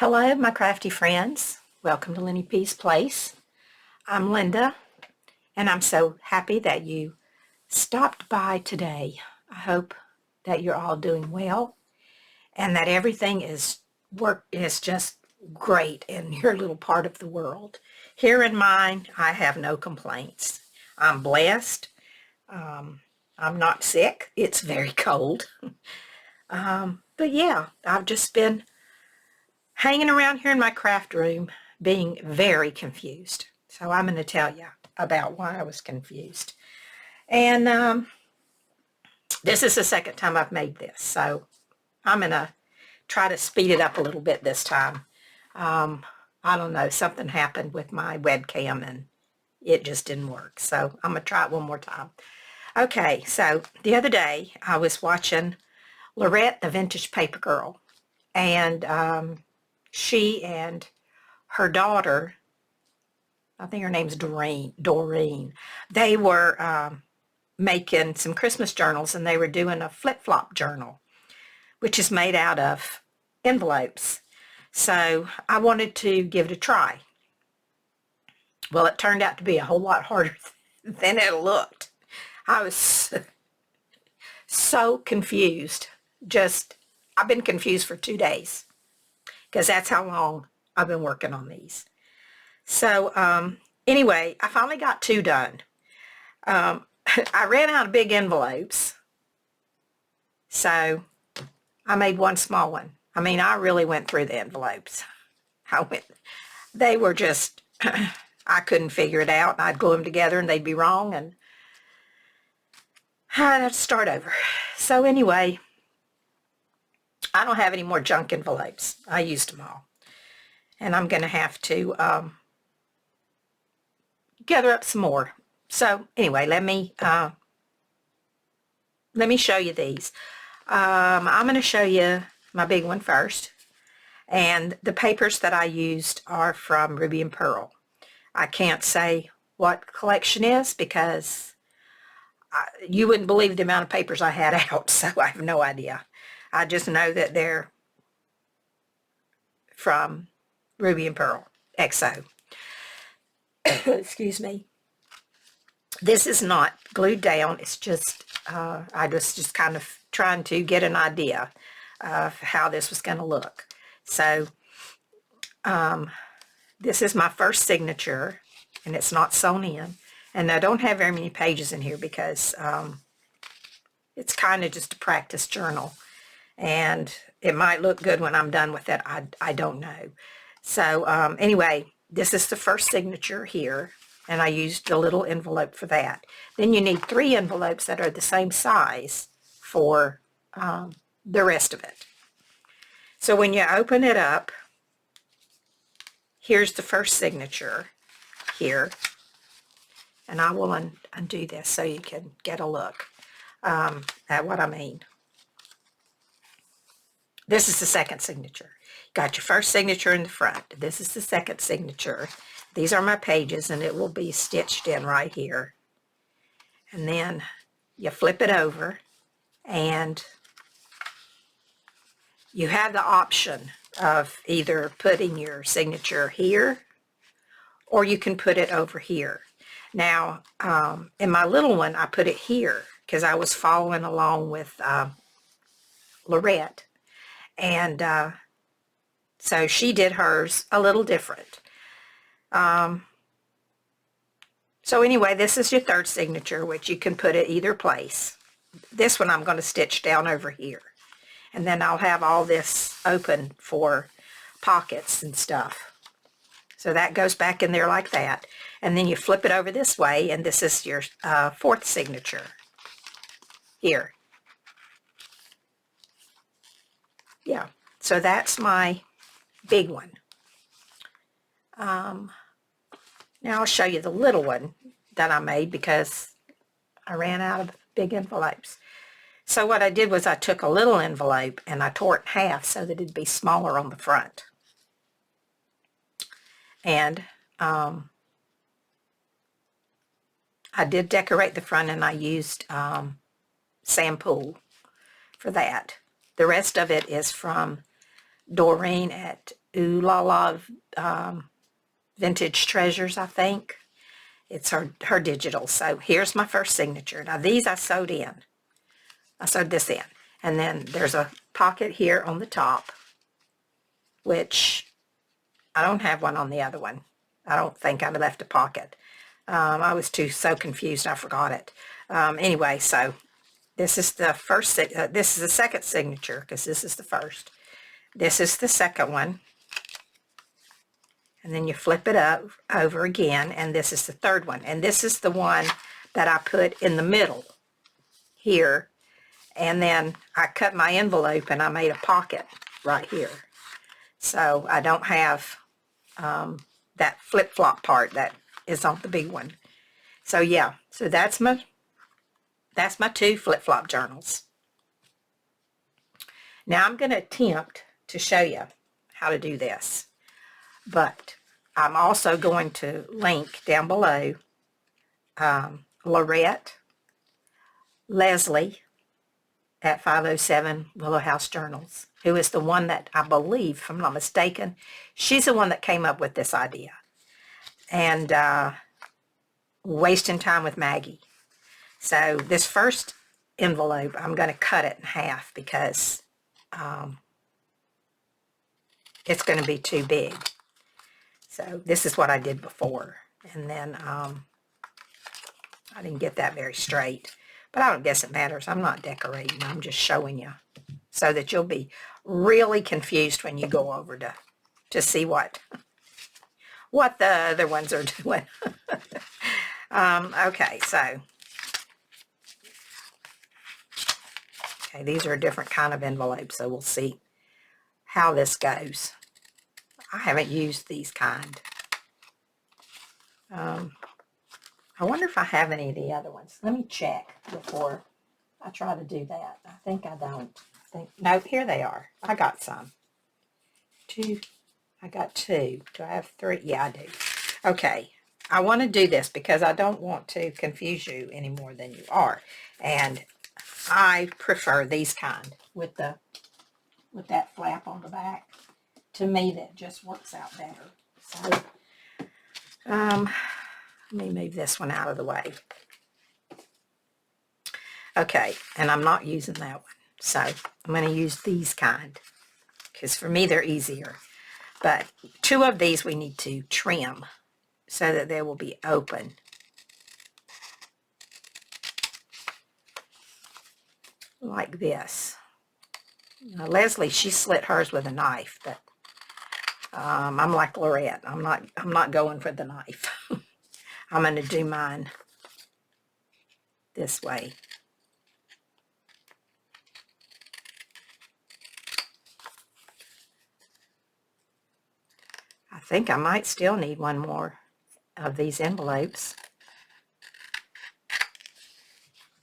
Hello, my crafty friends. Welcome to Lenny P's Place. I'm Linda, and I'm so happy that you stopped by today. I hope that you're all doing well and that everything is just great in your little part of the world. Here in mine, I have no complaints. I'm blessed. I'm not sick. It's very cold. But yeah, I've just been hanging around here in my craft room being very confused. So I'm going to tell you about why I was confused. And this is the second time I've made this, so I'm going to try to speed it up a little bit this time. I don't know, something happened with my webcam and it just didn't work. So I'm going to try it one more time. Okay, so the other day I was watching Lorette, the Vintage Paper Girl, and she and her daughter, I think her name's Doreen, they were making some Christmas journals, and they were doing a flip-flop journal, which is made out of envelopes. So I wanted to give it a try. Well, it turned out to be a whole lot harder than it looked. I was so confused. I've been confused for 2 days because that's how long I've been working on these. So anyway, I finally got 2 done. I ran out of big envelopes, so I made one small one. I mean, I really went through the envelopes. They were just, I couldn't figure it out. I'd glue them together and they'd be wrong, and I'd have to start over. So anyway, I don't have any more junk envelopes. I used them all. And I'm going to have to gather up some more. So anyway, let me show you these. I'm going to show you my big one first. And the papers that I used are from Ruby and Pearl. I can't say what collection is because you wouldn't believe the amount of papers I had out, so I have no idea. I just know that they're from Ruby and Pearl, XO. Excuse me. This is not glued down. It's just, I was just kind of trying to get an idea of how this was going to look. So this is my first signature, and it's not sewn in. And I don't have very many pages in here because it's kind of just a practice journal. And it might look good when I'm done with it. I don't know. So anyway, this is the first signature here, and I used a little envelope for that. Then you need 3 envelopes that are the same size for the rest of it. So when you open it up, here's the first signature here, and I will undo this so you can get a look at what I mean. This is the second signature. Got your first signature in the front. This is the second signature. These are my pages, and it will be stitched in right here. And then you flip it over, and you have the option of either putting your signature here, or you can put it over here. Now, in my little one, I put it here because I was following along with Lorette. And so she did hers a little different. So anyway, this is your third signature, which you can put at either place. This one I'm going to stitch down over here. And then I'll have all this open for pockets and stuff. So that goes back in there like that. And then you flip it over this way, and this is your fourth signature here. Yeah, so that's my big one. Now I'll show you the little one that I made because I ran out of big envelopes. So what I did was I took a little envelope and I tore it in half so that it'd be smaller on the front. And I did decorate the front, and I used Sampool for that. The rest of it is from Doreen at Ooh La La Vintage Treasures, I think. It's her digital. So here's my first signature. Now these I sewed in. I sewed this in. And then there's a pocket here on the top, which I don't have one on the other one. I don't think I left a pocket. I was so confused I forgot it. Anyway, so this is the first, this is the second signature because this is the first. This is the second one. And then you flip it up over again, and this is the third one. And this is the one that I put in the middle here. And then I cut my envelope and I made a pocket right here. So I don't have that flip-flop part that is on the big one. So yeah, so that's my 2 flip-flop journals. Now I'm going to attempt to show you how to do this. But I'm also going to link down below Lorette Leslie at 507 Willow House Journals, who is the one that I believe, if I'm not mistaken, she's the one that came up with this idea. And Wasting Time with Maggie. So this first envelope, I'm going to cut it in half because it's going to be too big. So this is what I did before. And then I didn't get that very straight. But I don't guess it matters. I'm not decorating. I'm just showing you so that you'll be really confused when you go over to see what the other ones are doing. Okay, so these are a different kind of envelopes, so we'll see how this goes. I haven't used these kind. I wonder if I have any of the other ones. Let me check before I try to do that. I think I don't. No, here they are. I got some. 2. I got 2. Do I have 3? Yeah, I do. Okay. I want to do this because I don't want to confuse you any more than you are. And I prefer these kind with that flap on the back. To me, that just works out better. So, let me move this one out of the way. Okay, and I'm not using that one. So, I'm going to use these kind. Because for me, they're easier. But 2 of these we need to trim so that they will be open. Like this. Now, Leslie, she slit hers with a knife, but I'm like Lorette. I'm not going for the knife. I'm going to do mine this way. I think I might still need one more of these envelopes.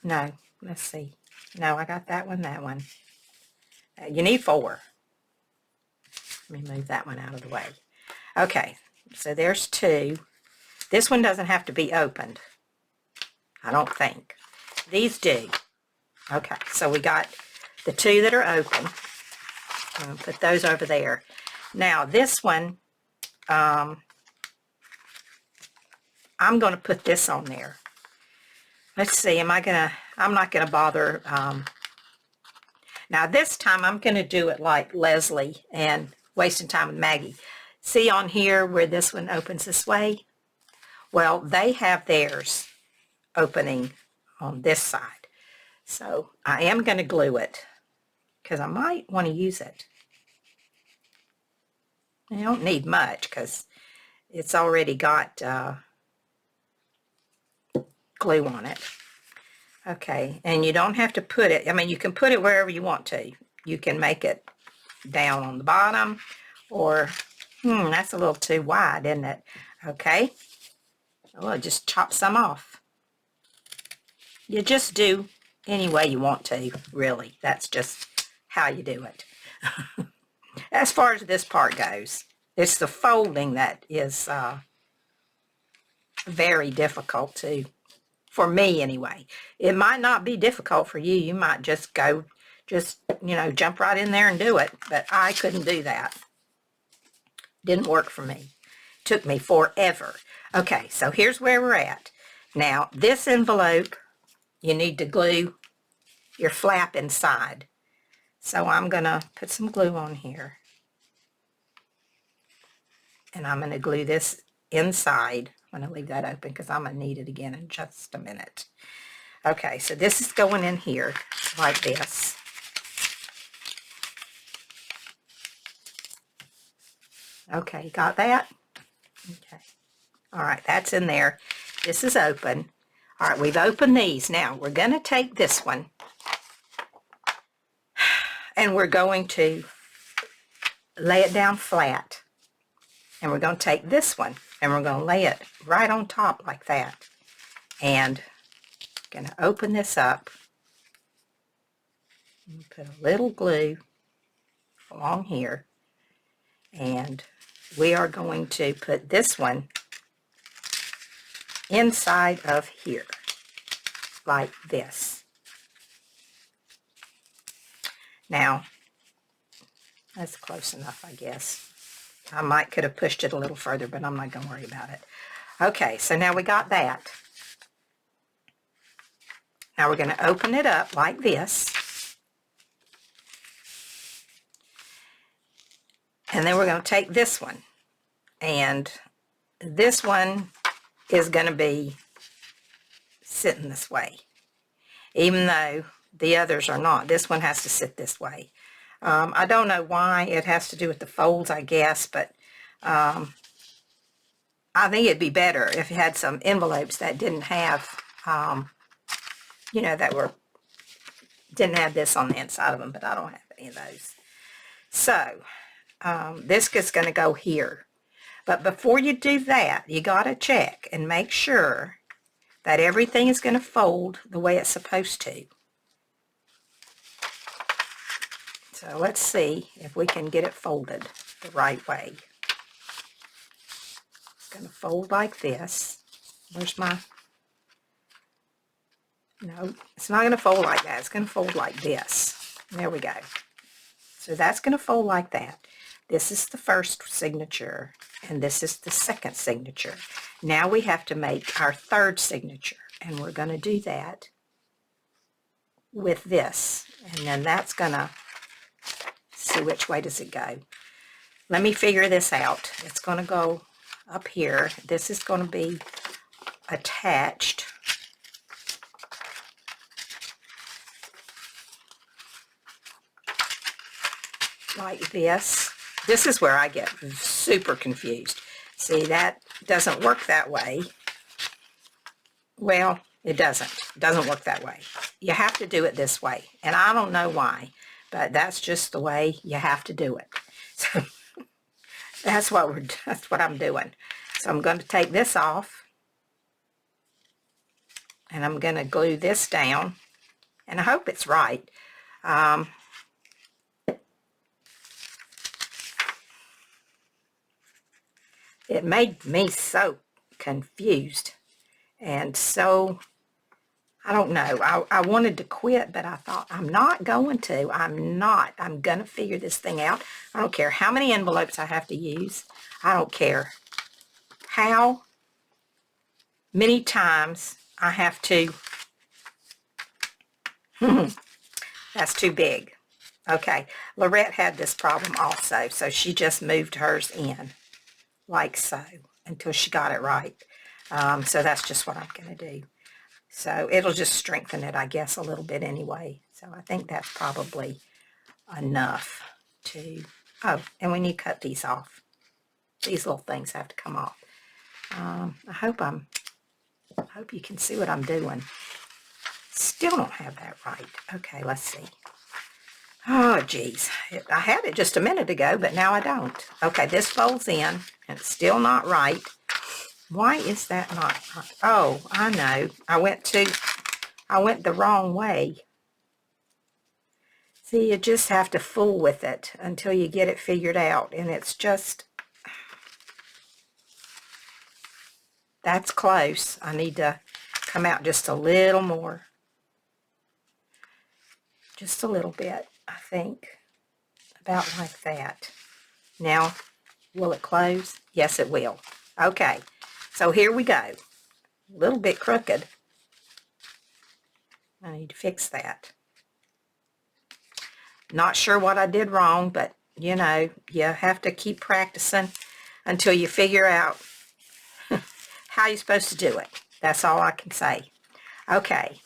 No, let's see. No, I got that one, that one. You need 4. Let me move that one out of the way. Okay, so there's 2. This one doesn't have to be opened, I don't think. These do. Okay, so we got the 2 that are open. I'm going to put those over there. Now, this one, I'm going to put this on there. Let's see, I'm not going to bother. Now, this time, I'm going to do it like Leslie and Wasting Time with Maggie. See on here where this one opens this way? Well, they have theirs opening on this side. So I am going to glue it because I might want to use it. You don't need much because it's already got glue on it. Okay, and you don't have to put it, I mean, you can put it wherever you want to. You can make it down on the bottom, or, that's a little too wide, isn't it? Okay, well, just chop some off. You just do any way you want to, really. That's just how you do it. As far as this part goes, it's the folding that is very difficult to, for me anyway. It might not be difficult for you. You might just jump right in there and do it. But I couldn't do that. Didn't work for me. Took me forever. Okay, so here's where we're at. Now, this envelope, you need to glue your flap inside. So I'm going to put some glue on here. And I'm going to glue this inside. I'm going to leave that open because I'm going to need it again in just a minute. Okay, so this is going in here like this. Okay, got that? Okay. All right, that's in there. This is open. All right, we've opened these. Now, we're going to take this one and we're going to lay it down flat. And we're going to take this one and we're going to lay it right on top like that. And I'm going to open this up. Put a little glue along here. And we are going to put this one inside of here like this. Now, that's close enough, I guess. I could have pushed it a little further, but I'm not going to worry about it. Okay, so now we got that. Now we're going to open it up like this. And then we're going to take this one. And this one is going to be sitting this way. Even though the others are not. This one has to sit this way. I don't know why. It has to do with the folds, I guess, but I think it'd be better if you had some envelopes that didn't have, you know, didn't have this on the inside of them, but I don't have any of those. So, this is going to go here. But before you do that, you got to check and make sure that everything is going to fold the way it's supposed to. So let's see if we can get it folded the right way. It's going to fold like this. Where's my... No, it's not going to fold like that. It's going to fold like this. There we go. So that's going to fold like that. This is the first signature, and this is the second signature. Now we have to make our third signature, and we're going to do that with this. And then that's going to... See which way does it go. Let me figure this out. It's going to go up here. This is going to be attached. Like this. This is where I get super confused. See, that doesn't work that way. Well, it doesn't. It doesn't work that way. You have to do it this way. And I don't know why. But that's just the way you have to do it. So that's what I'm doing. So I'm going to take this off. And I'm going to glue this down. And I hope it's right. It made me so confused. And so... I don't know. I wanted to quit, but I thought, I'm not going to. I'm not. I'm going to figure this thing out. I don't care how many envelopes I have to use. I don't care how many times I have to. That's too big. Okay. Lorette had this problem also, so she just moved hers in like so until she got it right. So that's just what I'm going to do. So it'll just strengthen it, I guess, a little bit anyway. So I think that's probably enough to... Oh, and we need to cut these off. These little things have to come off. I hope you can see what I'm doing. Still don't have that right. Okay, let's see. Oh, geez. I had it just a minute ago, but now I don't. Okay, this folds in, and it's still not right. Why is that not right? Oh, I know. I went the wrong way. See, you just have to fool with it until you get it figured out. And it's just... That's close. I need to come out just a little more. Just a little bit, I think. About like that. Now, Will it close? Yes, it will. Okay, so here we go. A little bit crooked. I need to fix that. Not sure what I did wrong, but you know, you have to keep practicing until you figure out how you're supposed to do it. That's all I can say. Okay,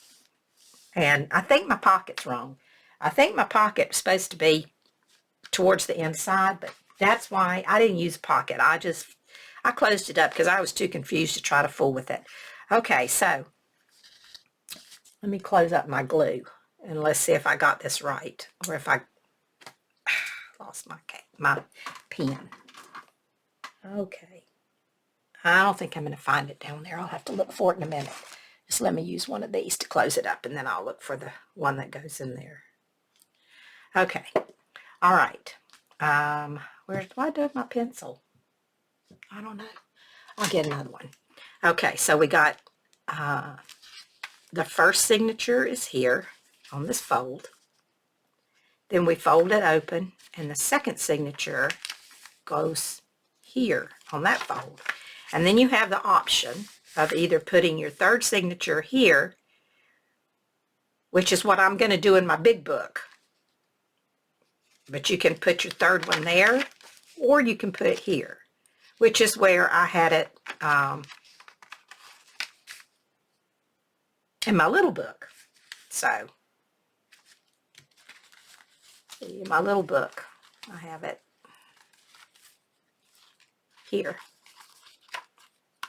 and I think my pocket's wrong. I think my pocket's supposed to be towards the inside, but that's why I didn't use a pocket. I closed it up because I was too confused to try to fool with it. Okay, so let me close up my glue and let's see if I got this right, or if I lost my pen. Okay. I don't think I'm going to find it down there. I'll have to look for it in a minute. Just let me use one of these to close it up, and then I'll look for the one that goes in there. Okay. All right. Where do I do my pencil? I don't know. I'll get another one. Okay, so we got the first signature is here on this fold. Then we fold it open, and the second signature goes here on that fold. And then you have the option of either putting your third signature here, which is what I'm going to do in my big book. But you can put your third one there, or you can put it here, which is where I had it in my little book. So, in my little book, I have it here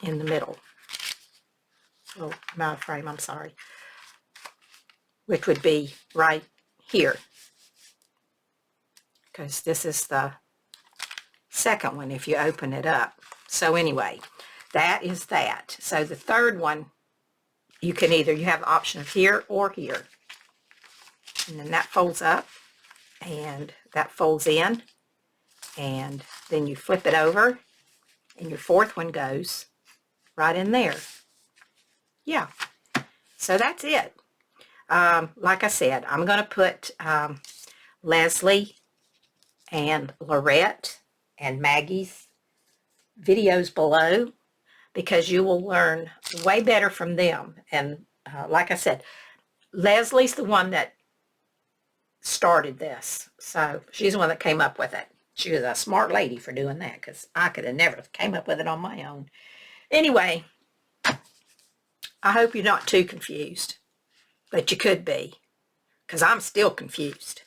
in the middle. Oh, I'm out of frame, I'm sorry. Which would be right here, because this is the second one if you open it up. So anyway, that is that. So the third one, you can either, you have the option of here or here. And then that folds up, and that folds in, and then you flip it over, and your fourth one goes right in there. Yeah, so that's it. Like I said, I'm going to put Leslie and Lorette and Maggie's videos below, because you will learn way better from them. And like I said, Leslie's the one that started this, so she's the one that came up with it. She was a smart lady for doing that, because I could have never came up with it on my own. Anyway, I hope you're not too confused, but you could be, because I'm still confused.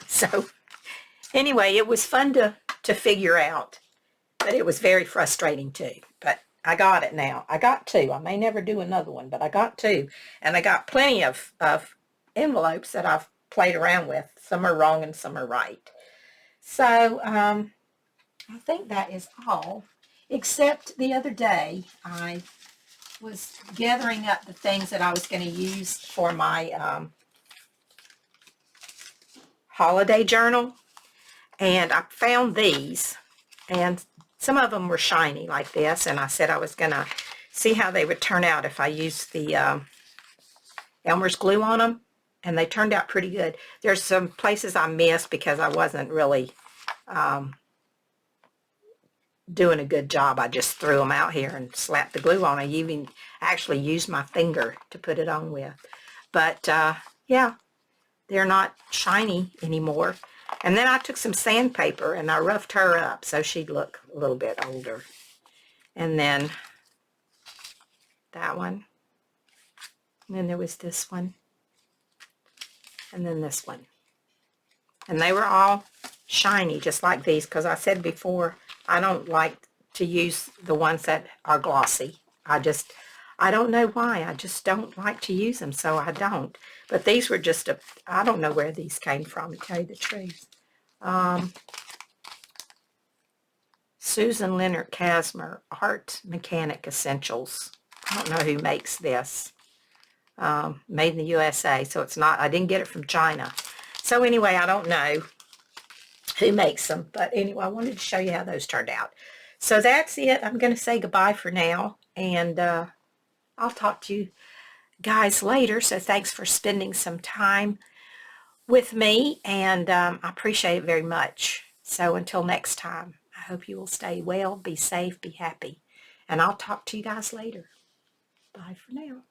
So anyway, it was fun to figure out, but it was very frustrating too. But I got it now. I got two. I may never do another one, but I got two. And I got plenty of envelopes that I've played around with. Some are wrong and some are right. So I think that is all, except the other day I was gathering up the things that I was going to use for my holiday journal, and I found these, and some of them were shiny like this, and I said I was going to see how they would turn out if I used the Elmer's glue on them, and they turned out pretty good. There's some places I missed because I wasn't really doing a good job. I just threw them out here and slapped the glue on. I even actually used my finger to put it on with. But yeah, they're not shiny anymore. And then I took some sandpaper and I roughed her up so she'd look a little bit older. And then that one. And then there was this one. And then this one. And they were all shiny just like these, because I said before, I don't like to use the ones that are glossy. I don't know why. I just don't like to use them, so I don't. But these were just I don't know where these came from, to tell you the truth. Susan Leonard Casmer, Art Mechanic Essentials. I don't know who makes this. Made in the USA, so it's not, I didn't get it from China. So anyway, I don't know who makes them, but anyway, I wanted to show you how those turned out. So that's it. I'm going to say goodbye for now, and I'll talk to you guys later. So thanks for spending some time with me, and I appreciate it very much. So until next time, I hope you will stay well, be safe, be happy. And I'll talk to you guys later. Bye for now.